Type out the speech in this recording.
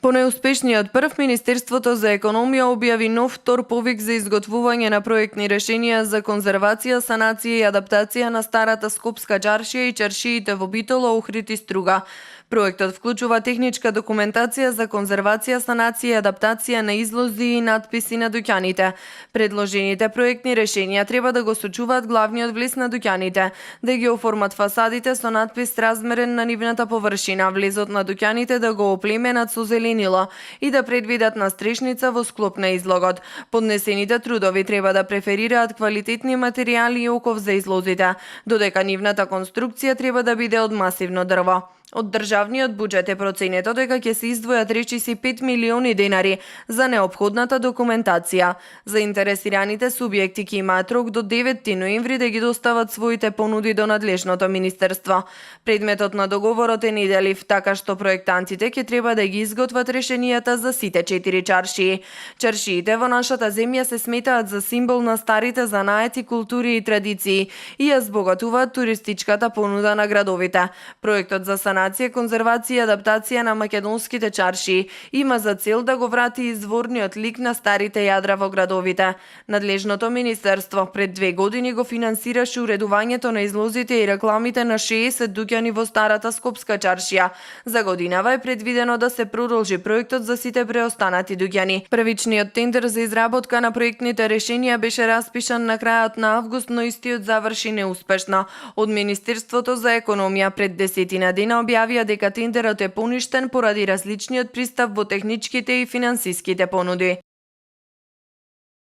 По неуспешниот прв, Министерството за економија објави нов втор повик за изготвување на проектни решенија за конзервација, санација и адаптација на старата Скопска чаршија и чаршиите во Битола, Охрид и Струга. Проектот вклучува техничка документација за конзервација, санација и адаптација на излози и надписи на дуќаните. Предложените проектни решенија треба да го сочуваат главниот влез на дуќаните, да ги оформат фасадите со надпис размерен на нивната површина, влезот на дуќаните да го оплеменат со зеленило и да предвидат настрешница во склоп на излогот. Поднесените трудови треба да преферираат квалитетни материјали и оков за излозите, додека нивната конструкција треба да биде од масивно дрво. Од државниот буџет е проценето дека ќе се издвојат речиси 5 милиони денари за неопходната документација. Заинтересираните субјекти ќе имаат рок до 9 ноември да ги достават своите понуди до надлежното министерство. Предметот на договорот е неделив, така што проектантите ќе треба да ги изготват решенијата за сите 4 чаршии. Чаршиите во нашата земја се сметаат за символ на старите занаети, култури и традиции и ја збогатуваат туристичката понуда на градовите. Проектот за санација, конзервација и адаптација на македонските чаршии има за цел да го врати изворниот лик на старите јадра во градовите. Надлежното министерство пред 2 години го финансираше уредувањето на излозите и рекламите на 60 дуќани во старата Скопска чаршија. За годинава е предвидено да се продолжи проектот за сите преостанати дуќани. Првичниот тендер за изработка на проектните решенија беше распишан на крајот на август, но истиот заврши неуспешно. Од Министерството за економија пред 10 дена објавија дека тендерот е поништен поради различниот пристап во техничките и финансиските понуди.